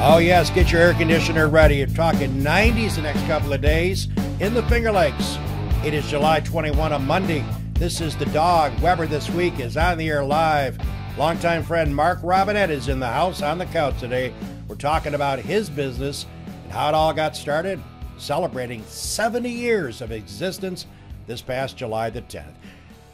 Oh yes, get your air conditioner ready. You're talking 90s the next couple of days in the Finger Lakes. It is July 21, a Monday. This is the Dog. Weber this week is on the air live. Longtime friend Mark Robinette is in the house on the couch today. We're talking about his business and how it all got started, celebrating 70 years of existence this past July the 10th.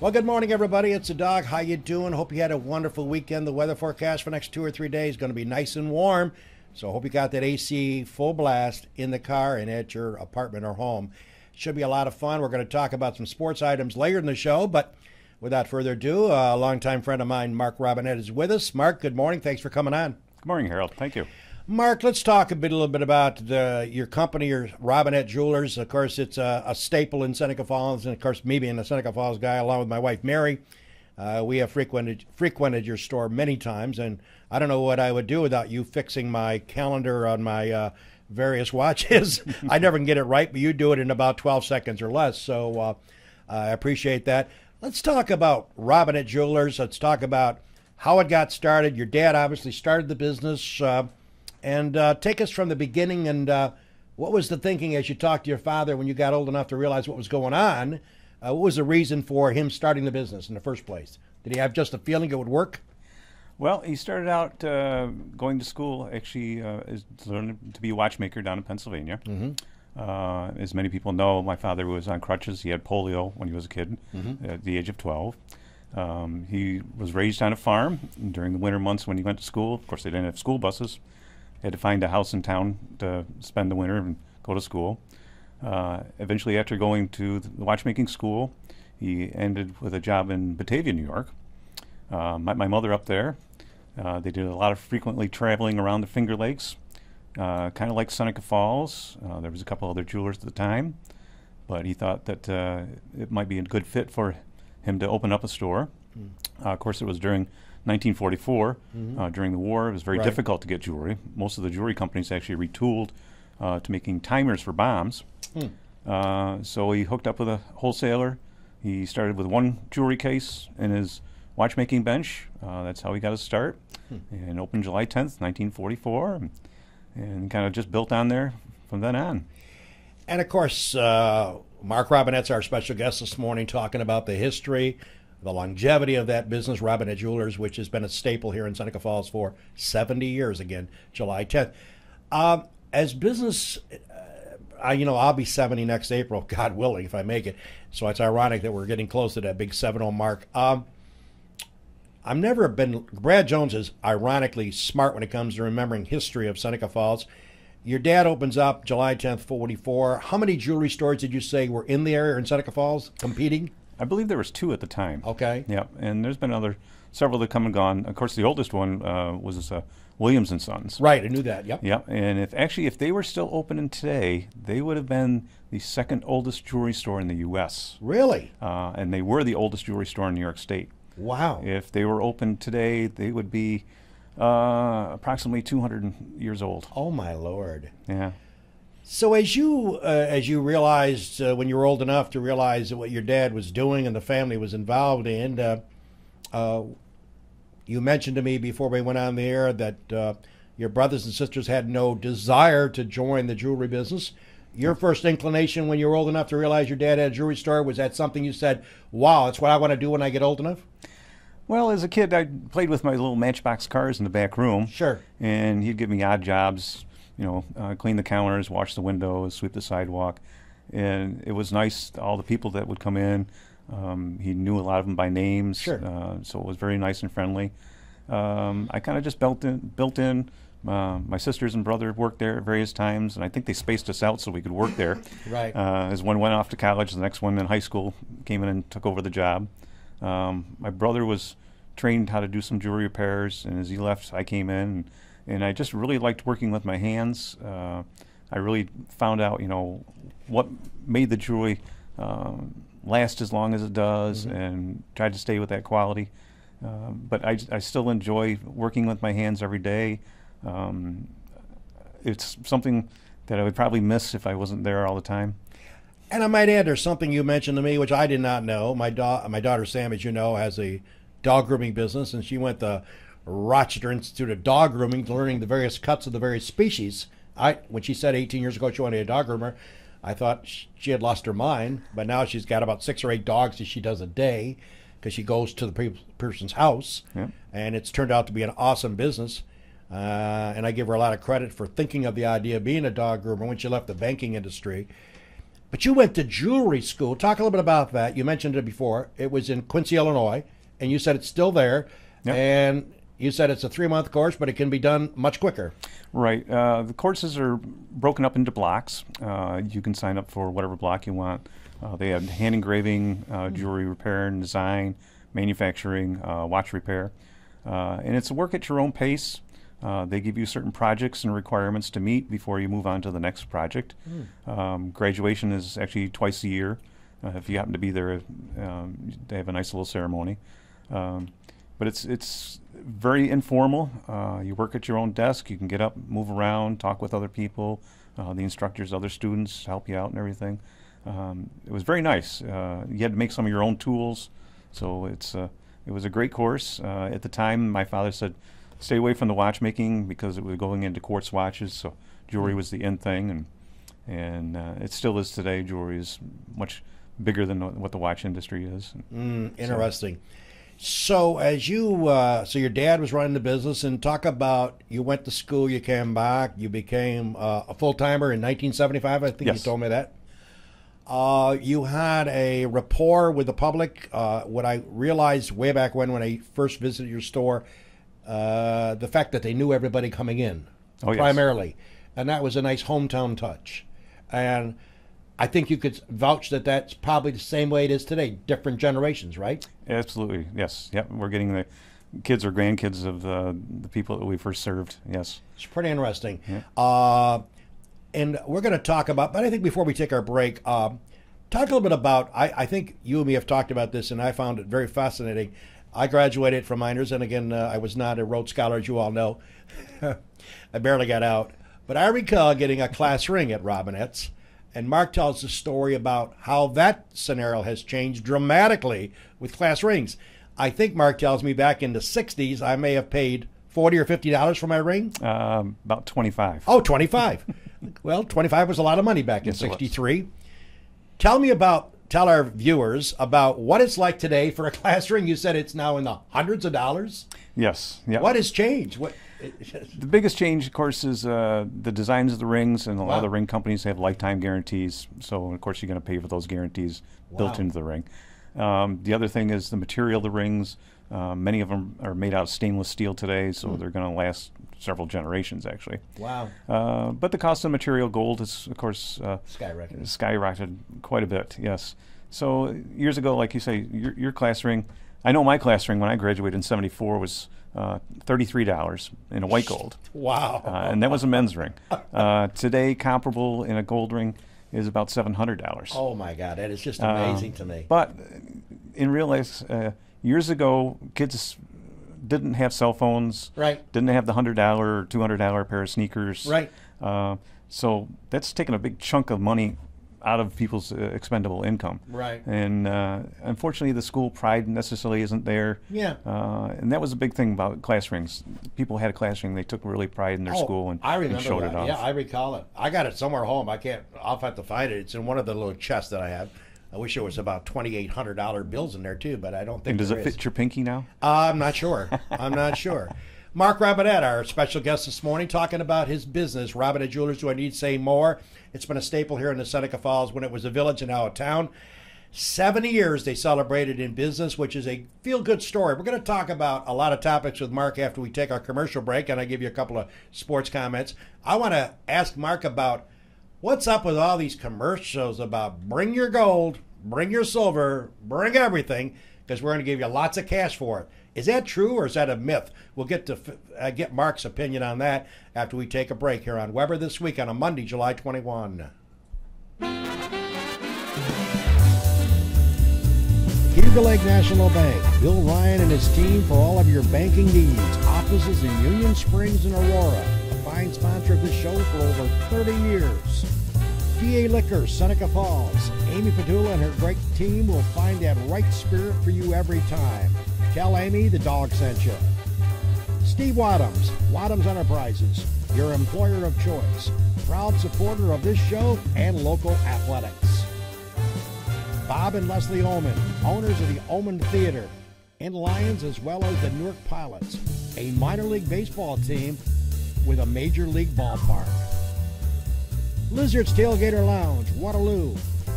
Well, good morning, everybody. It's the Dog. How you doing? Hope you had a wonderful weekend. The weather forecast for the next 2 or 3 days is going to be nice and warm. So I hope you got that AC full blast in the car and at your apartment or home. Should be a lot of fun. We're going to talk about some sports items later in the show, but without further ado, a longtime friend of mine, Mark Robinette, is with us. Mark, good morning. Thanks for coming on. Good morning, Harold. Thank you. Mark, let's talk a little bit about your company, your Robinette Jewelers. Of course, it's a staple in Seneca Falls, and of course, me being a Seneca Falls guy, along with my wife, Mary, we have frequented your store many times, and I don't know what I would do without you fixing my calendar on my various watches. I never can get it right, but you do it in about 12 seconds or less, so I appreciate that. Let's talk about Robinette Jewelers. Let's talk about how it got started. Your dad obviously started the business, and take us from the beginning, and what was the thinking as you talked to your father when you got old enough to realize what was going on? What was the reason for him starting the business in the first place? Did he have just a feeling it would work? Well, he started out going to school, actually, learning to be a watchmaker down in Pennsylvania. Mm-hmm. As many people know, my father was on crutches. He had polio when he was a kid, at the age of 12. He was raised on a farm. During the winter months when he went to school, of course, they didn't have school buses. He had to find a house in town to spend the winter and go to school. Eventually, after going to the watchmaking school, he ended with a job in Batavia, New York. Met my mother up there. They did a lot of frequently traveling around the Finger Lakes, kind of like Seneca Falls. There was a couple other jewelers at the time, but he thought that it might be a good fit for him to open up a store. Of course, it was during 1944. During the war, it was very difficult to get jewelry. Most of the jewelry companies actually retooled to making timers for bombs. So he hooked up with a wholesaler. He started with one jewelry case in his watchmaking bench. That's how he got his start. And opened July 10th, 1944, and kind of just built on there from then on. And of course, Mark Robinette's our special guest this morning, talking about the history, the longevity of that business, Robinette Jewelers, which has been a staple here in Seneca Falls for 70 years, again, July 10th. As business, I'll be 70 next April, God willing, if I make it. So it's ironic that we're getting close to that big 70 mark. I've never been, Brad Jones is ironically smart when it comes to remembering history of Seneca Falls. Your dad opens up July 10th, 44. How many jewelry stores did you say were in the area in Seneca Falls competing? I believe there was 2 at the time. Okay. Yeah, and there's been several that come and gone. Of course, the oldest one was Williams and Sons. Right, I knew that. Yep. Yep, and if they were still opening today, they would have been the second oldest jewelry store in the U.S. Really? And they were the oldest jewelry store in New York State. Wow. If they were open today, they would be approximately 200 years old. Oh my Lord. Yeah. So as you realized when you were old enough to realize what your dad was doing and the family was involved in, you mentioned to me before we went on the air that your brothers and sisters had no desire to join the jewelry business. Your first inclination when you were old enough to realize your dad had a jewelry store, was that something you said, wow, that's what I want to do when I get old enough? Well, as a kid, I played with my little Matchbox cars in the back room. Sure. And he'd give me odd jobs, clean the counters, wash the windows, sweep the sidewalk. And it was nice, all the people that would come in. He knew a lot of them by names. Sure. So it was very nice and friendly. I kind of just built in. My sisters and brother worked there at various times, and I think they spaced us out so we could work there. Right. As one went off to college, the next one in high school came in and took over the job. My brother was trained how to do some jewelry repairs, and as he left, I came in, and I just really liked working with my hands. I really found out, what made the jewelry last as long as it does, and tried to stay with that quality. But I still enjoy working with my hands every day. It's something that I would probably miss if I wasn't there all the time. And I might add, there's something you mentioned to me which I did not know. My daughter Sam, as you know, has a dog grooming business, and she went the Rochester Institute of Dog Grooming, learning the various cuts of the various species. When she said 18 years ago she wanted a dog groomer, I thought she had lost her mind, but now she's got about 6 or 8 dogs that she does a day because she goes to the person's house, and it's turned out to be an awesome business. And I give her a lot of credit for thinking of the idea of being a dog groomer when she left the banking industry. But you went to jewelry school. Talk a little bit about that. You mentioned it before. It was in Quincy, Illinois, and you said it's still there. Yep. And you said it's a 3-month course, but it can be done much quicker. Right. The courses are broken up into blocks. You can sign up for whatever block you want. They have hand engraving, jewelry repair and design, manufacturing, watch repair. And it's a work at your own pace. They give you certain projects and requirements to meet before you move on to the next project. Graduation is actually twice a year. If you happen to be there, they have a nice little ceremony. But it's very informal. You work at your own desk. You can get up, move around, talk with other people. The instructors, other students help you out and everything. It was very nice. You had to make some of your own tools. So it was a great course. At the time, my father said, stay away from the watchmaking because it was going into quartz watches, so jewelry was the in thing, and it still is today. Jewelry is much bigger than what the watch industry is. Interesting. So as so your dad was running the business, and talk about you went to school, you came back, you became a full-timer in 1975, I think Yes. you told me that. You had a rapport with the public. What I realized way back when I first visited your store, the fact that they knew everybody coming in, primarily. And that was a nice hometown touch. And I think you could vouch that that's probably the same way it is today, different generations, right? Absolutely, yes. Yep, we're getting the kids or grandkids of the people that we first served, yes. It's pretty interesting. Yeah. And we're going to talk about, but I think before we take our break, talk a little bit about, I think you and me have talked about this, and I found it very fascinating. I graduated from minors, and again, I was not a Rhodes Scholar, as you all know. I barely got out. But I recall getting a class ring at Robinette's, and Mark tells the story about how that scenario has changed dramatically with class rings. I think Mark tells me back in the 60s, I may have paid $40 or $50 for my ring. About 25. Oh, 25. Well, 25 was a lot of money back in 63. Tell our viewers about what it's like today for a class ring. You said it's now in the hundreds of dollars. Yes. Yep. What has changed? The biggest change, of course, is the designs of the rings, and a lot of the ring companies have lifetime guarantees. So, of course, you're going to pay for those guarantees built into the ring. The other thing is the material of the rings. Many of them are made out of stainless steel today, so they're going to last several generations, actually. Wow. But the cost of material, gold, is, of course, skyrocketed quite a bit, yes. So years ago, like you say, your class ring, I know my class ring when I graduated in 74 was $33 in a white gold. Wow. And that was a men's ring. Today, comparable in a gold ring is about $700. Oh, my God. That is just amazing to me. But in real life, years ago, kids didn't have cell phones. Right. Didn't have the $100 or $200 pair of sneakers. Right. So that's taken a big chunk of money out of people's expendable income. Right. And unfortunately, the school pride necessarily isn't there. Yeah. And that was a big thing about class rings. People had a class ring, they took really pride in their school and showed it off. Yeah, I recall it. I got it somewhere home. I'll have to find it. It's in one of the little chests that I have. I wish there was about $2,800 bills in there too, but I don't think. And does it fit your pinky now? I'm not sure. I'm not sure. Mark Robinette, our special guest this morning, talking about his business, Robinette Jewelers. Do I need to say more? It's been a staple here in the Seneca Falls when it was a village and now a town. 70 years they celebrated in business, which is a feel-good story. We're going to talk about a lot of topics with Mark after we take our commercial break, and I give you a couple of sports comments. I want to ask Mark about what's up with all these commercials about bring your gold, bring your silver, bring everything, because we're going to give you lots of cash for it. Is that true or is that a myth? We'll get to get Mark's opinion on that after we take a break here on Weber This Week on a Monday, July 21. Eagle Lake National Bank. Bill Ryan and his team for all of your banking needs. Offices in Union Springs and Aurora. A fine sponsor of this show for over 30 years. PA Liquor, Seneca Falls. Amy Padula and her great team will find that right spirit for you every time. Tell Amy the dog sent you. Steve Wadhams, Wadhams Enterprises, your employer of choice, proud supporter of this show and local athletics. Bob and Leslie Ullman, owners of the Ullman Theater in Lyons, as well as the Newark Pilots, a minor league baseball team with a major league ballpark. Lizard's Tailgater Lounge, Waterloo,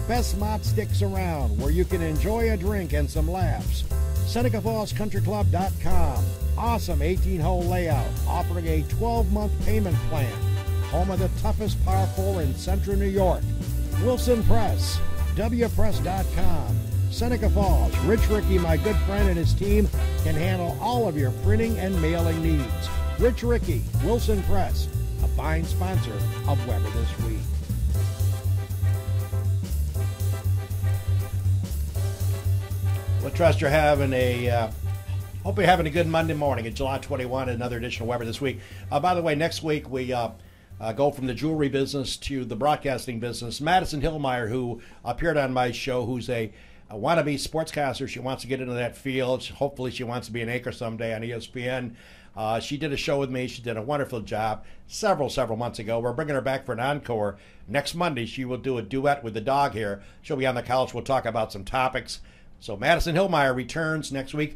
best mott sticks around, where you can enjoy a drink and some laughs. Seneca Falls Country Club.com, awesome 18-hole layout, offering a 12-month payment plan. Home of the toughest par 4 in central New York. Wilson Press, wpress.com. Seneca Falls, Rich Ricky, my good friend, and his team can handle all of your printing and mailing needs. Rich Ricky, Wilson Press, a fine sponsor of Weber This Week. Well, trust you're having hope you're having a good Monday morning. It's July 21, another edition of Weber This Week. By the way, next week we go from the jewelry business to the broadcasting business. Madison Hillmeyer, who appeared on my show, who's a wannabe sportscaster. She wants to get into that field. Hopefully she wants to be an anchor someday on ESPN. She did a show with me. She did a wonderful job several months ago. We're bringing her back for an encore. Next Monday, she will do a duet with the dog here. She'll be on the couch. We'll talk about some topics. So Madison Hillmeyer returns next week.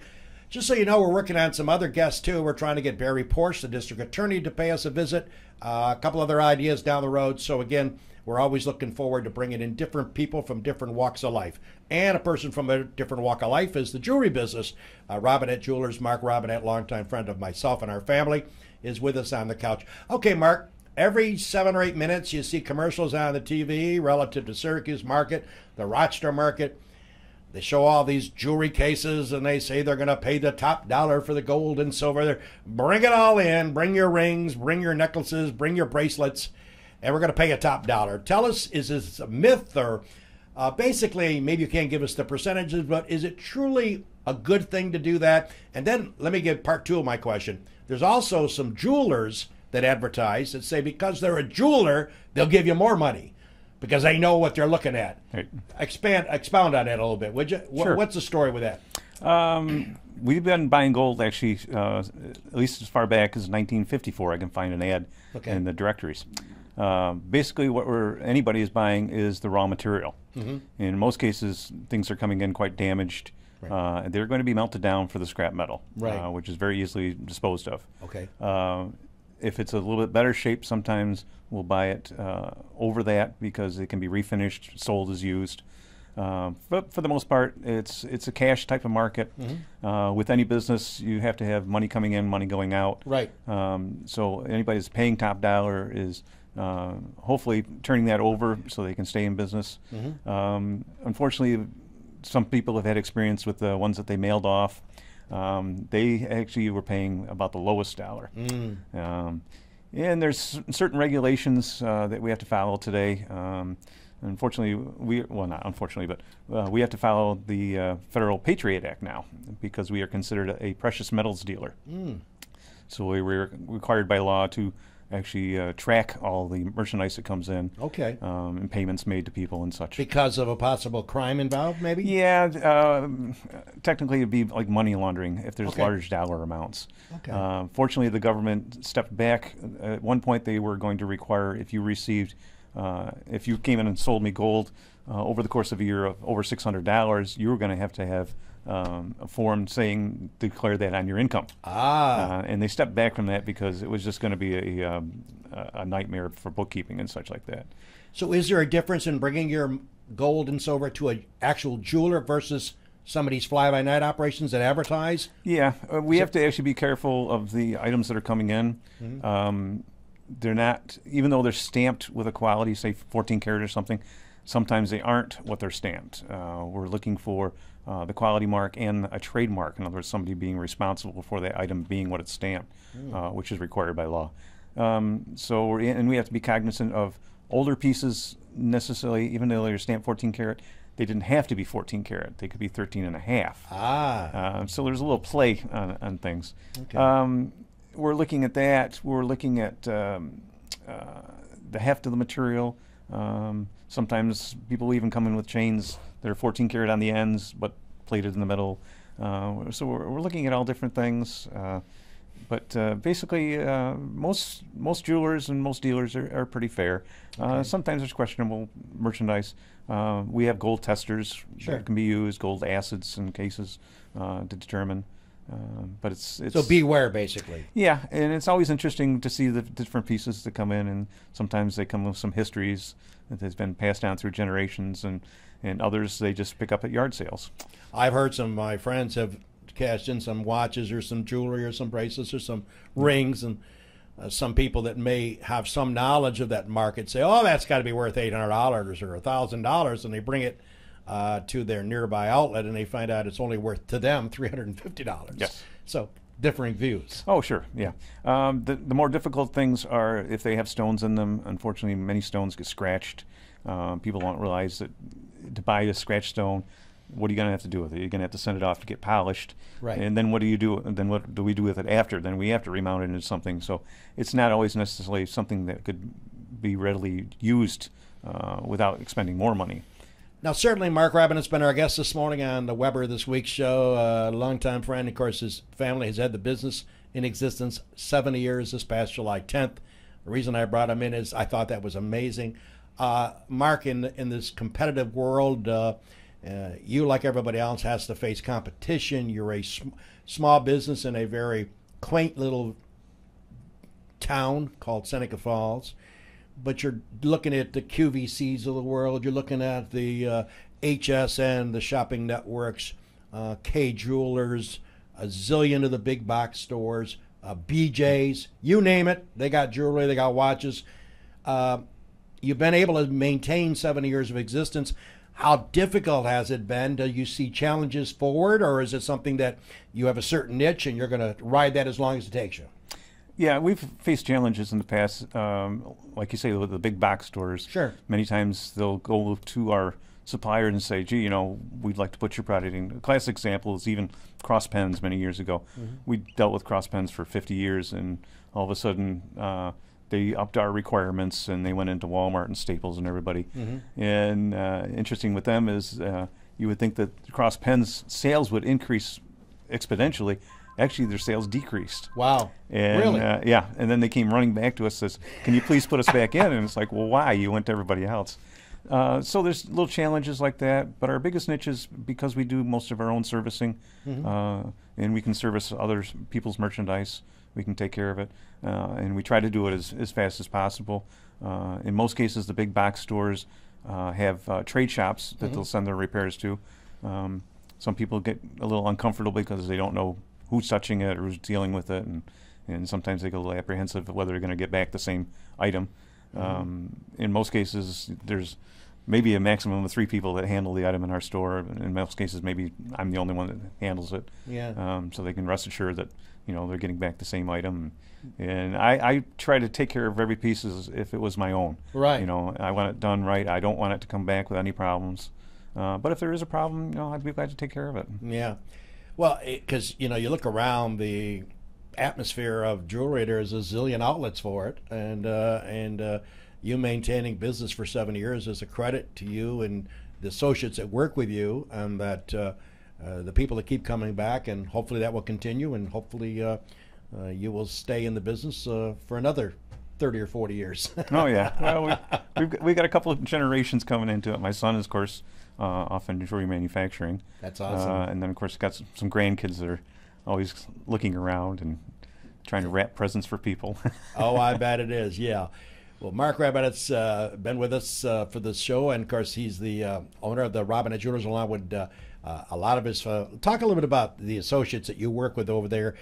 Just so you know, we're working on some other guests, too. We're trying to get Barry Porsche, the district attorney, to pay us a visit. A couple other ideas down the road. So, again, we're always looking forward to bringing in different people from different walks of life. And a person from a different walk of life is the jewelry business. Robinette Jewelers, Mark Robinette, longtime friend of myself and our family, is with us on the couch. Okay, Mark, every 7 or 8 minutes you see commercials on the TV relative to Syracuse market, the Rochester market. They show all these jewelry cases, and they say they're going to pay the top dollar for the gold and silver. Bring it all in. Bring your rings, bring your necklaces, bring your bracelets, and we're going to pay a top dollar. Tell us, is this a myth, or basically, maybe you can't give us the percentages, but is it truly a good thing to do that? And then let me give part 2 of my question. There's also some jewelers that advertise that say because they're a jeweler, they'll give you more money, because they know what they're looking at. Right. Expound on that a little bit, would you? Sure. What's the story with that? We've been buying gold, actually, at least as far back as 1954. I can find an ad in the directories. Basically, what anybody is buying is the raw material. Mm-hmm. In most cases, things are coming in quite damaged. Right. They're going to be melted down for the scrap metal, right, which is very easily disposed of. Okay. If it's a little bit better shape, sometimes we'll buy it over that because it can be refinished, sold as used. But for the most part, it's a cash type of market. Mm-hmm. With any business, you have to have money coming in, money going out. Right. So anybody that's paying top dollar is hopefully turning that over so they can stay in business. Mm-hmm. Unfortunately, some people have had experience with the ones that they mailed off. They actually were paying about the lowest dollar. Mm. And there's certain regulations that we have to follow today. Unfortunately, not unfortunately, but we have to follow the Federal Patriot Act now because we are considered a precious metals dealer. Mm. So we were required by law to actually track all the merchandise that comes in. Okay. And payments made to people and such. Because of a possible crime involved, maybe? Yeah. Technically, it'd be like money laundering if there's large dollar amounts. Okay. Fortunately, the government stepped back. At one point, they were going to require if you received, if you came in and sold me gold over the course of a year of over $600, you were going to have a form saying declare that on your income. And they stepped back from that because it was just going to be a nightmare for bookkeeping and such like that. So is there a difference in bringing your gold and silver to an actual jeweler versus some of these fly-by-night operations that advertise? Yeah, we have to actually be careful of the items that are coming in. Mm-hmm. They're not, even though they're stamped with a quality, say 14 karat or something, sometimes they aren't what they're stamped. We're looking for the quality mark and a trademark. In other words, somebody being responsible for that item being what it's stamped, which is required by law. And we have to be cognizant of older pieces necessarily, even though they're stamped 14 karat, they didn't have to be 14 karat. They could be 13 and a half. So there's a little play on things. Okay. We're looking at that. We're looking at the heft of the material. Sometimes people even come in with chains that are 14 karat on the ends but plated in the middle. So we're looking at all different things. But basically, most jewelers and most dealers are pretty fair. Okay. Sometimes there's questionable merchandise. We have gold testers that can be used, gold acids in cases to determine. But it's so beware, basically. Yeah, and it's always interesting to see the different pieces that come in, and sometimes they come with some histories that has been passed down through generations, and others they just pick up at yard sales. I've heard some of my friends have cashed in some watches or some jewelry or some bracelets or some rings, and some people that may have some knowledge of that market say, oh, that's got to be worth $800 or $1,000, and they bring it to their nearby outlet, and they find out it's only worth to them $350. Yes. So differing views. Oh, sure, yeah. The more difficult things are if they have stones in them. Unfortunately, many stones get scratched. People don't realize that to buy a scratched stone, what are you going to have to do with it? You're going to have to send it off to get polished. Right. And then what do you do? And then what do we do with it after? Then we have to remount it into something. So it's not always necessarily something that could be readily used without expending more money. Now, certainly, Mark Robinette's been our guest this morning on the Weber This Week show. A longtime friend. Of course, his family has had the business in existence 70 years this past July 10th. The reason I brought him in is I thought that was amazing. Mark, in this competitive world, you, like everybody else, has to face competition. You're a small business in a very quaint little town called Seneca Falls. But you're looking at the QVCs of the world. You're looking at the HSN, the shopping networks, K Jewelers, a zillion of the big box stores, BJ's, you name it. They got jewelry, they got watches. You've been able to maintain 70 years of existence. How difficult has it been? Do you see challenges forward, or is it something that you have a certain niche and you're going to ride that as long as it takes you? Yeah, we've faced challenges in the past. Like you say, with the big box stores. Sure. Many times they'll go to our supplier and say, gee, we'd like to put your product in. A classic example is even cross pens many years ago. Mm-hmm. We dealt with cross pens for 50 years, and all of a sudden they upped our requirements, and they went into Walmart and Staples and everybody. Mm-hmm. And interesting with them is you would think that cross pens sales would increase exponentially. Actually, their sales decreased. Wow. And, really? Yeah. And then they came running back to us, says, can you please put us back in? And it's like, well, why? You went to everybody else. So there's little challenges like that. But our biggest niche is because we do most of our own servicing, mm-hmm. And we can service other people's merchandise. We can take care of it. And we try to do it as fast as possible. In most cases, the big box stores have trade shops that mm-hmm. they'll send their repairs to. Some people get a little uncomfortable because they don't know who's touching it or who's dealing with it, and sometimes they get a little apprehensive of whether they're going to get back the same item. In most cases, there's maybe a maximum of 3 people that handle the item in our store. In most cases, maybe I'm the only one that handles it. Yeah. So they can rest assured that they're getting back the same item. And I try to take care of every piece as if it was my own. Right. I want it done right. I don't want it to come back with any problems. But if there is a problem, I'd be glad to take care of it. Yeah. Well, because, you look around the atmosphere of jewelry, there's a zillion outlets for it. And you maintaining business for 70 years is a credit to you and the associates that work with you, and that the people that keep coming back, and hopefully that will continue, and hopefully you will stay in the business for another 30 or 40 years. Oh, yeah. Well, we've got a couple of generations coming into it. My son is, of course, off in jewelry manufacturing. That's awesome. And then, of course, got some grandkids that are always looking around and trying to wrap presents for people. Oh, I bet it is, yeah. Well, Mark Robinette's been with us for this show, and, of course, he's the owner of the Robinette Jewelers, along with a lot of his... talk a little bit about the associates that you work with over there.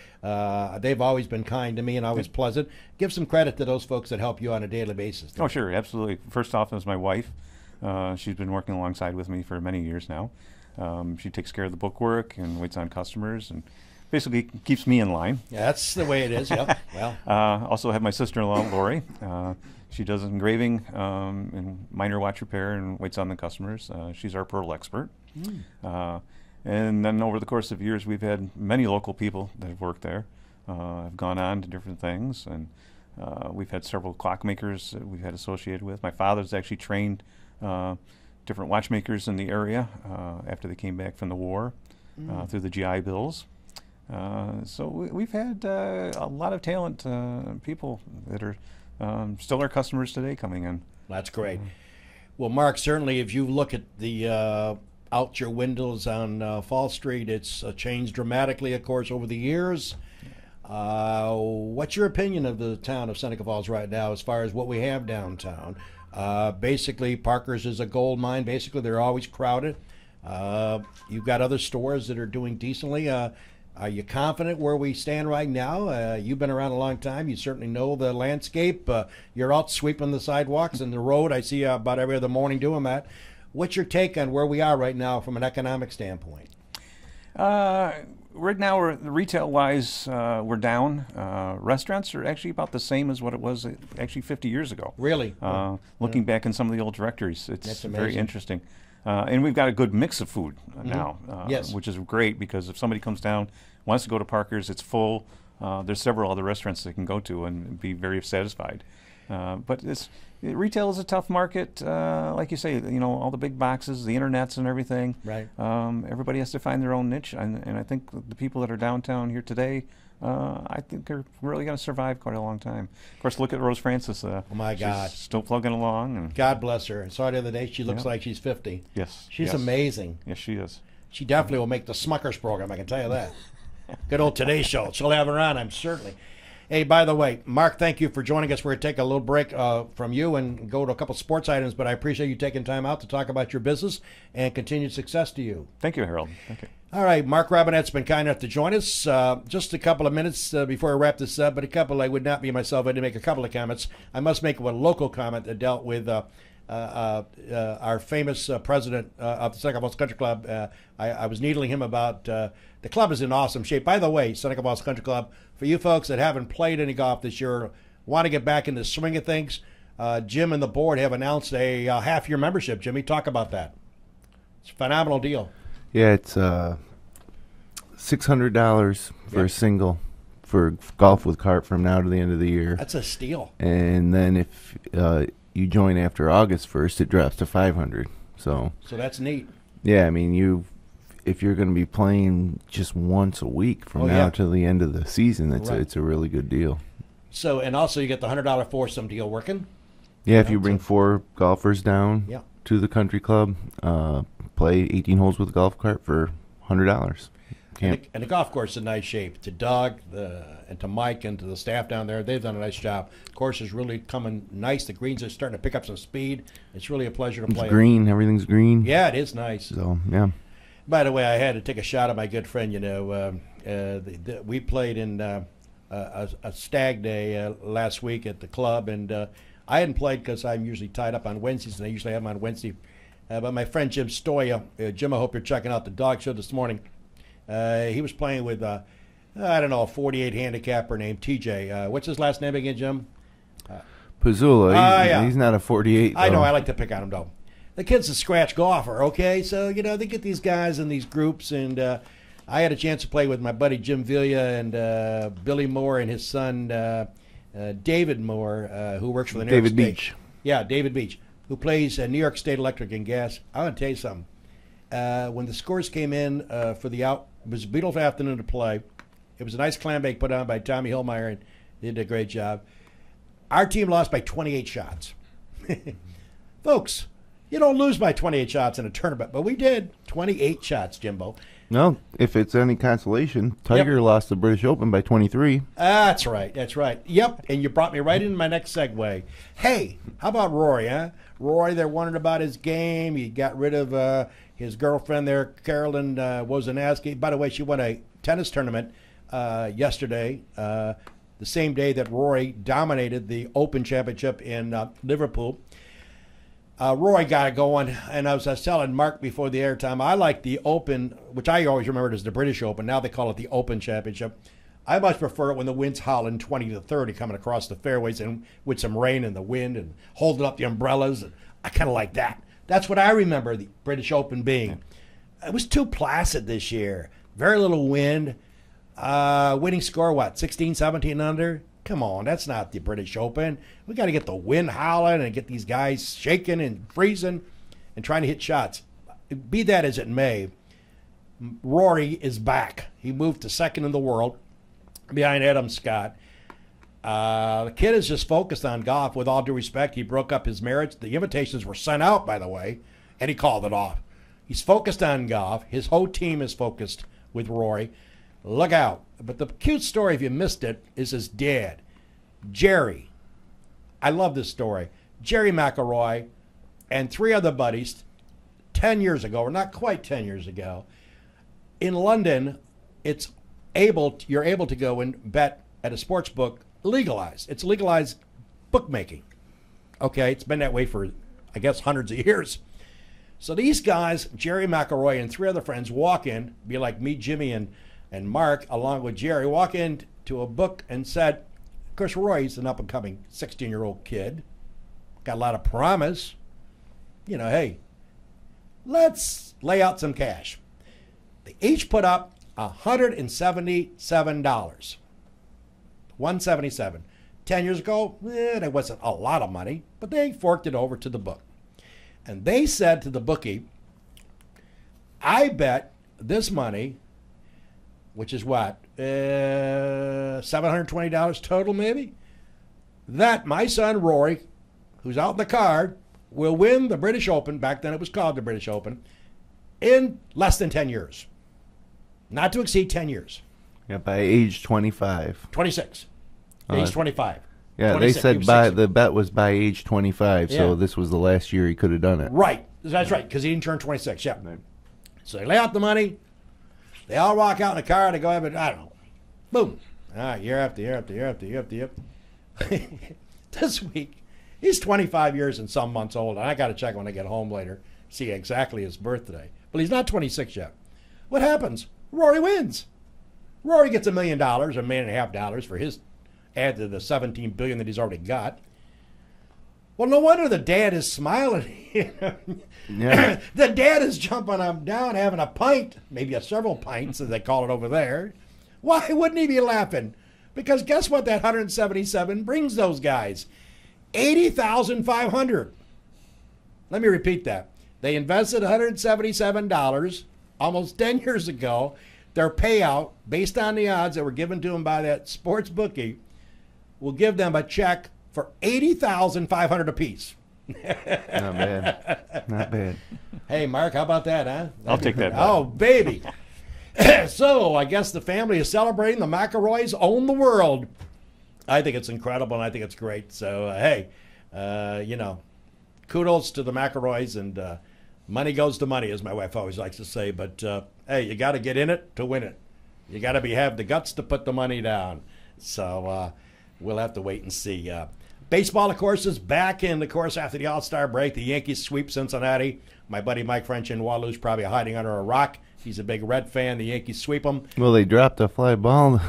They've always been kind to me and always pleasant. Give some credit to those folks that help you on a daily basis. Oh, sure, absolutely. First off is my wife. She's been working alongside with me for many years now. She takes care of the bookwork and waits on customers and basically keeps me in line. Yeah, that's the way it is, yeah. Well. Also have my sister-in-law, Lori. She does engraving and minor watch repair and waits on the customers. She's our pearl expert. And then over the course of years, we've had many local people that have worked there, have gone on to different things, and we've had several clockmakers that we've had associated with. My father's actually trained different watchmakers in the area after they came back from the war through the GI Bills. So we've had a lot of talent people that are still our customers today coming in. That's great. Well, Mark, certainly if you look at the out your windows on Fall Street, it's changed dramatically, of course, over the years. What's your opinion of the town of Seneca Falls right now as far as what we have downtown? Basically, Parker's is a gold mine. Basically, they're always crowded. You've got other stores that are doing decently. Are you confident where we stand right now? You've been around a long time. You certainly know the landscape. You're out sweeping the sidewalks and the road. I see you about every other morning doing that. What's your take on where we are right now from an economic standpoint? Right now, retail-wise, we're down. Restaurants are actually about the same as what it was actually 50 years ago. Really? Looking back in some of the old directories, it's That's very interesting. And we've got a good mix of food now, Yes. which is great because if somebody comes down, wants to go to Parker's, it's full. There's several other restaurants they can go to and be very satisfied. But retail is a tough market, like you say. All the big boxes, the internets, and everything. Right. Everybody has to find their own niche, and I think the people that are downtown here today, I think they're really going to survive quite a long time. Of course, look at Rose Francis. Oh my God, she's still plugging along. And God bless her. I saw her the other day. She looks like she's 50. Yes, She's amazing. Yes, she is. She definitely will make the Smuckers program, I can tell you that. Good old Today Show. She'll have her on, I'm certainly. Hey, by the way, Mark, thank you for joining us. We're going to take a little break from you and go to a couple sports items, but I appreciate you taking time out to talk about your business and continued success to you. Thank you, Harold. Thank you. All right, Mark Robinette's been kind enough to join us. Just a couple of minutes before I wrap this up, but I would not be myself. I had to make a couple of comments. I must make one local comment that dealt with our famous president of the Seneca Falls Country Club. I was needling him about the club is in awesome shape. By the way, Seneca Falls Country Club, for you folks that haven't played any golf this year, want to get back in the swing of things, Jim and the board have announced a half-year membership. Jimmy, talk about that. It's a phenomenal deal. Yeah, it's $600 for a single for golf with cart from now to the end of the year. That's a steal. And then if you join after August 1st, it drops to $500. So that's neat. Yeah, I mean, if you're going to be playing just once a week from now to the end of the season, it's a really good deal. So, and also you get the $100 foursome deal working. Yeah, if you bring 4 golfers down to the country club, play 18 holes with a golf cart for $100. And the golf course is in nice shape. To Doug and to Mike and to the staff down there, they've done a nice job. The course is really coming nice. The greens are starting to pick up some speed. It's really a pleasure to play. It's green. Everything's green. Yeah, it is nice. So, yeah. By the way, I had to take a shot at my good friend. We played in a stag day last week at the club, and I hadn't played because I'm usually tied up on Wednesdays, and I usually have them on Wednesday. But my friend Jim Stoya, Jim, I hope you're checking out the dog show this morning. He was playing with, a 48 handicapper named TJ. What's his last name again, Jim? Pizzula. He's not a 48. I know. I like to pick on him, though. The kid's a scratch golfer, okay? So, they get these guys in these groups, and I had a chance to play with my buddy Jim Villa and Billy Moore and his son David Moore, who works for the New York State. David Beach. Yeah, David Beach, who plays New York State Electric and Gas. I want to tell you something. When the scores came in for the out, it was a beautiful afternoon to play. It was a nice clam bake put on by Tommy Hillmeyer, and he did a great job. Our team lost by 28 shots. Folks, you don't lose by 28 shots in a tournament, but we did. 28 shots, Jimbo. No, if it's any consolation, Tiger lost the British Open by 23. That's right. That's right. Yep, and you brought me right into my next segue. Hey, how about Rory, huh? Rory, they're wondering about his game. He got rid of his girlfriend there, Carolyn Wozniacki. By the way, she won a tennis tournament yesterday, the same day that Rory dominated the Open Championship in Liverpool. Roy got it going, and I was telling Mark before the airtime, I like the Open, which I always remembered as the British Open. Now they call it the Open Championship. I much prefer it when the wind's howling 20 to 30 coming across the fairways and with some rain and the wind and holding up the umbrellas. I kind of like that. That's what I remember the British Open being. It was too placid this year. Very little wind. Winning score, 16, 17 under? Come on, that's not the British Open. We got to get the wind howling and get these guys shaking and freezing and trying to hit shots. Be that as it may, Rory is back. He moved to second in the world behind Adam Scott. The kid is just focused on golf. With all due respect, he broke up his marriage. The invitations were sent out, by the way, and he called it off. He's focused on golf. His whole team is focused with Rory. Look out. But the cute story, if you missed it, is his dad, Jerry. I love this story. Jerry McElroy and 3 other buddies 10 years ago, or not quite 10 years ago, in London, you're able to go and bet at a sports book legalized. It's legalized bookmaking. Okay, it's been that way for, I guess, hundreds of years. So these guys, Jerry McElroy and 3 other friends, walk in, be like me, Jimmy, and Mark, along with Jerry, walk into a book and said, of course, Roy's an up-and-coming 16-year-old kid, got a lot of promise. You know, hey, let's lay out some cash. They each put up $177. 177. 10 years ago, that wasn't a lot of money, but they forked it over to the book. And they said to the bookie, I bet this money, which is what, $720 total maybe, that my son Rory, who's out in the card, will win the British Open, back then it was called the British Open, in less than 10 years. Not to exceed 10 years. Yeah, by age 25. 26. Age 25. Yeah, they said the bet was by age 25, so this was the last year he could have done it. Right. That's right, because he didn't turn 26. Yeah. Right. So they lay out the money. They all walk out in the car. They go, I don't know. Boom. All right, year after year after year after year after year. This week, he's 25 years and some months old. And I got to check when I get home later, see exactly his birthday. But he's not 26 yet. What happens? Rory wins. Rory gets $1 million, $1.5 million for his add to the $17 billion that he's already got. Well, no wonder the dad is smiling. Yeah. The dad is jumping up down, having a pint, maybe several pints, as they call it over there. Why wouldn't he be laughing? Because guess what that 177 brings those guys? $80,500. Let me repeat that. They invested $177 almost 10 years ago. Their payout, based on the odds that were given to them by that sports bookie, will give them a check for $80,500 apiece. Not bad. Not bad. Hey, Mark, how about that, huh? I'll take that. Oh, baby. So I guess the family is celebrating. The McElroys own the world. I think it's incredible, and I think it's great. So, hey, kudos to the McElroys, and money goes to money, as my wife always likes to say. But, hey, you got to get in it to win it. You got to have the guts to put the money down. So we'll have to wait and see. Baseball, of course, is back in the course after the All-Star break. The Yankees sweep Cincinnati. My buddy Mike French in Walu's probably hiding under a rock. He's a big Red fan. The Yankees sweep them. Well, they dropped a fly ball.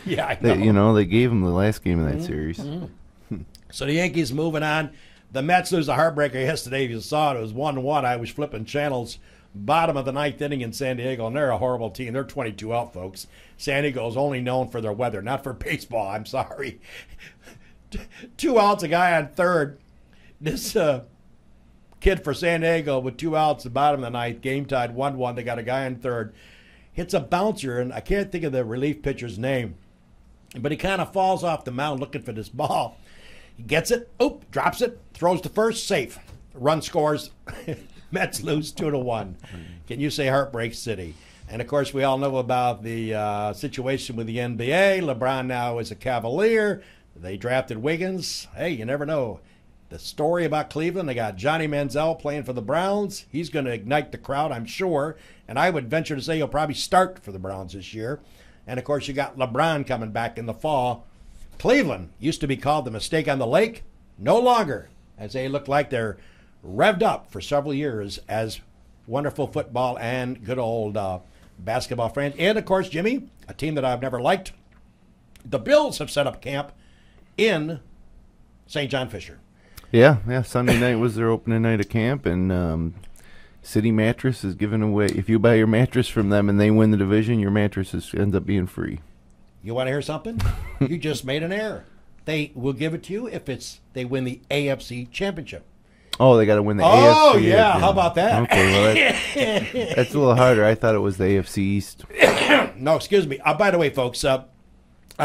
Yeah, I know. They gave him the last game of that series. Mm-hmm. So the Yankees moving on. The Mets lose a heartbreaker yesterday. If you saw it, it was 1-1. I was flipping channels. Bottom of the 9th inning in San Diego, and they're a horrible team. They're 22 out, folks. San Diego is only known for their weather, not for baseball. I'm sorry. 2 outs, a guy on third. This kid for San Diego with 2 outs, the bottom of the 9th, game tied 1-1. They got a guy on third. Hits a bouncer, and I can't think of the relief pitcher's name, but he kind of falls off the mound looking for this ball. He gets it, drops it, throws to first, safe. Run scores. Mets lose 2-1. Can you say Heartbreak City? And, of course, we all know about the situation with the NBA. LeBron now is a Cavalier. They drafted Wiggins. Hey, you never know. The story about Cleveland, they got Johnny Manziel playing for the Browns. He's going to ignite the crowd, I'm sure. And I would venture to say he'll probably start for the Browns this year. And, of course, you got LeBron coming back in the fall. Cleveland used to be called the mistake on the lake. No longer, as they look like they're revved up for several years as wonderful football and good old basketball friends. And, of course, Jimmy, a team that I've never liked, the Bills have set up camp in St. John Fisher. Yeah. Sunday night was their opening night of camp, and City Mattress is giving away. If you buy your mattress from them and they win the division, your mattress ends up being free. You want to hear something? You just made an error. They will give it to you if they win the AFC Championship. Oh, they got to win the Oh, AFC. yeah. How about that? Okay, well, that's a little harder. I thought it was the AFC East. No, excuse me. By the way, folks, I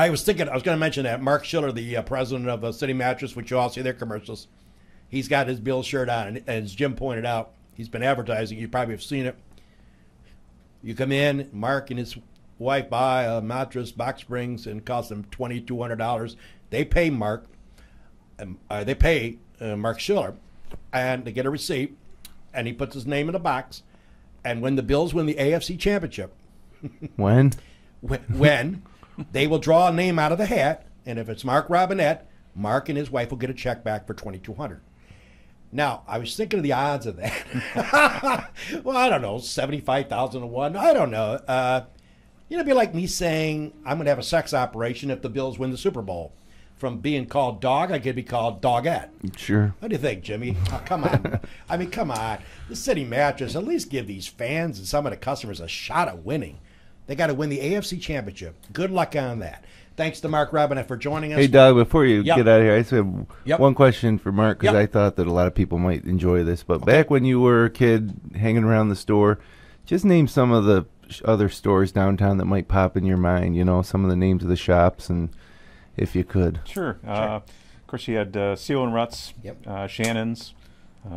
was going to mention that Mark Schiller, the president of City Mattress, which you all see their commercials, he's got his Bill shirt on, and as Jim pointed out, he's been advertising. You probably have seen it. You come in, Mark and his wife buy a mattress, box springs, and it costs them $2,200. They pay Mark. Mark Schiller, and they get a receipt, and he puts his name in the box. And when the Bills win the AFC Championship, When they will draw a name out of the hat, and if it's Mark Robinette, Mark and his wife will get a check back for $2,200. Now, I was thinking of the odds of that. Well, I don't know, 75,000 to 1. I don't know. It'd be like me saying I'm going to have a sex operation if the Bills win the Super Bowl. From being called dog, I could be called dogette. Sure. What do you think, Jimmy? Oh, come on. I mean, come on. The City Mattress, at least give these fans and some of the customers a shot at winning. They got to win the AFC Championship. Good luck on that. Thanks to Mark Robinette for joining us. Hey, Doug, before you Yep. get out of here, I just have Yep. one question for Mark, because Yep. I thought that a lot of people might enjoy this. But back when you were a kid hanging around the store, just name some of the other stores downtown that might pop in your mind, some of the names of the shops, and if you could. Sure. Of course, you had Seal and Ruts, Yep. Shannon's,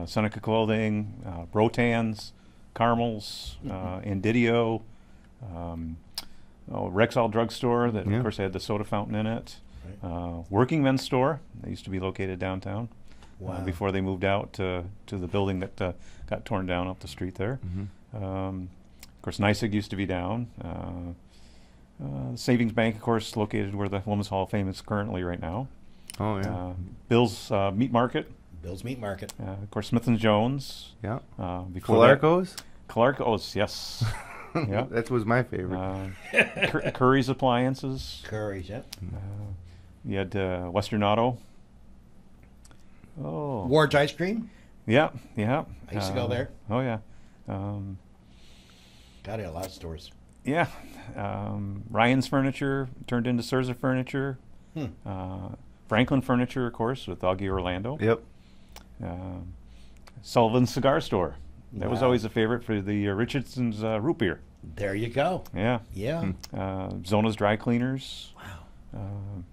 Seneca Clothing, Rotan's, Carmel's, Indidio, Rexall Drugstore, that of course had the soda fountain in it. Working Men's Store, they used to be located downtown. Wow. Before they moved out to the building that got torn down up the street there. Of course, NYSEG used to be down. Savings Bank, of course, located where the Women's Hall of Fame is currently right now. Oh, yeah. Bill's Meat Market. Bill's Meat Market. Of course, Smith & Jones. Yeah. Before that, Calarco's? Calarco's, yes. Yeah. That was my favorite. Curry's Appliances. Curry's, yeah. You had Western Auto. Oh. Ward's Ice Cream. Yeah. I used to go there. Oh, yeah. Got a lot of stores. Yeah. Ryan's Furniture turned into Surza Furniture. Franklin Furniture, of course, with Augie Orlando. Yep. Sullivan's Cigar Store. That was Wow. always a favorite for the Richardson's root beer. There you go. Yeah. Yeah. Zona's Dry Cleaners. Wow.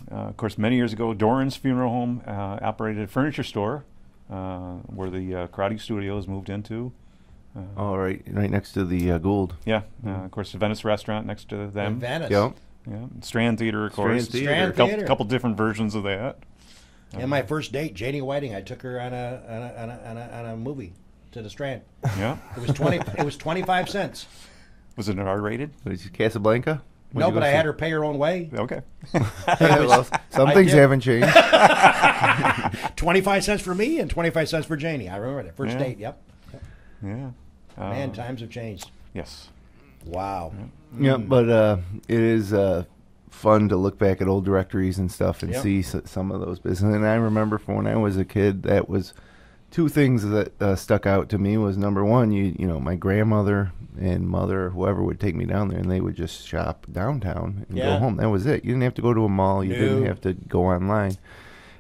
Of course, many years ago, Doran's Funeral Home operated a furniture store where the karate studios moved into. Oh, right next to the Gould. Yeah. Of course, the Venice Restaurant next to them. In Venice. Yep. Yeah. Strand Theater, of Strand course. Theater. Strand Couple, Theater. couple different versions of that. And my first date, Janie Whiting, I took her on a movie to the Strand. Yeah. It was 20. It was 25 cents. Was it an R-rated? Was it Casablanca? No, but I had her pay her own way. Okay. Well, some I things did. haven't changed. 25 cents for me and 25 cents for Janie. I remember that first Yeah. date. Yep. Yeah. Man, times have changed. Yes. Wow. Yeah, but it is fun to look back at old directories and stuff and Yep. see some of those businesses. And I remember from when I was a kid, that was two things that stuck out to me. Was number one, my grandmother and mother, whoever would take me down there, and they would just shop downtown and Yeah. go home. That was it. You didn't have to go to a mall. You didn't No. have to go online.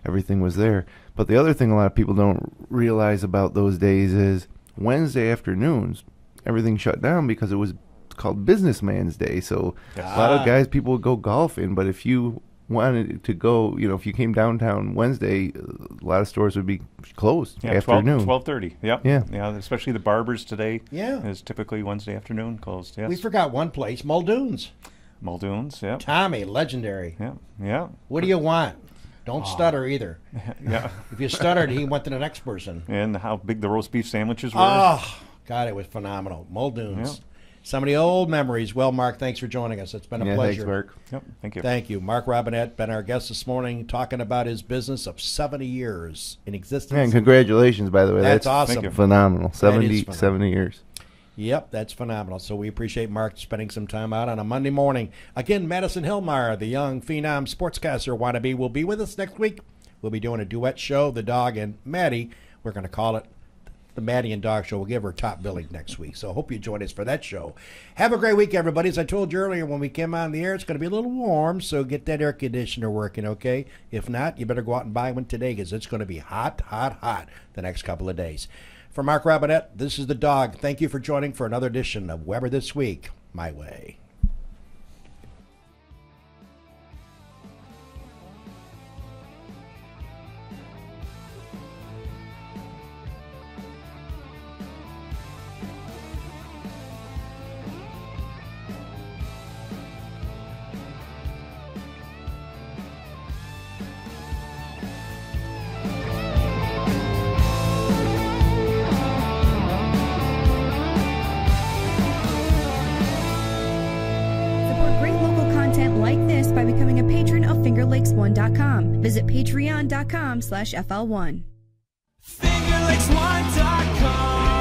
Everything was there. But the other thing a lot of people don't realize about those days is Wednesday afternoons, everything shut down because it was called Businessman's Day. So a lot of guys, people would go golfing. But if you wanted to go, if you came downtown Wednesday, a lot of stores would be closed Yeah, afternoon. 12:30. Yep. Yeah. Yeah, especially the barbers today. Yeah. Is typically Wednesday afternoon closed. Yes. We forgot one place, Muldoon's. Muldoon's. Yep. Tommy, legendary. Yeah. Yeah. What do you want? Don't stutter either. Yeah. If you stuttered, he went to the next person. And how big the roast beef sandwiches were. Oh, God, it was phenomenal. Muldoon's. Yeah. Some of the old memories. Well, Mark, thanks for joining us. It's been a Yeah, pleasure. thanks, Mark. Yep. Thank you. Thank you. Mark Robinette, been our guest this morning, talking about his business of 70 years in existence. And congratulations, by the way. That's That's awesome. you. phenomenal. 70, phenomenal. 70 years. Yep, that's phenomenal. So we appreciate Mark spending some time out on a Monday morning. Again, Madison Hillmeyer, the young phenom sportscaster wannabe, will be with us next week. We'll be doing a duet show, The Dog and Maddie. We're going to call it the Maddie and Dog Show. We'll give her top billing next week. So I hope you join us for that show. Have a great week, everybody. As I told you earlier, when we came on the air, it's going to be a little warm, so get that air conditioner working, okay? If not, you better go out and buy one today because it's going to be hot, hot, hot the next couple of days. For Mark Robinette, this is the Dog. Thank you for joining for another edition of Weber This Week, My Way. By becoming a patron of FingerLakes1.com. Visit patreon.com/FL1. FingerLakes1.com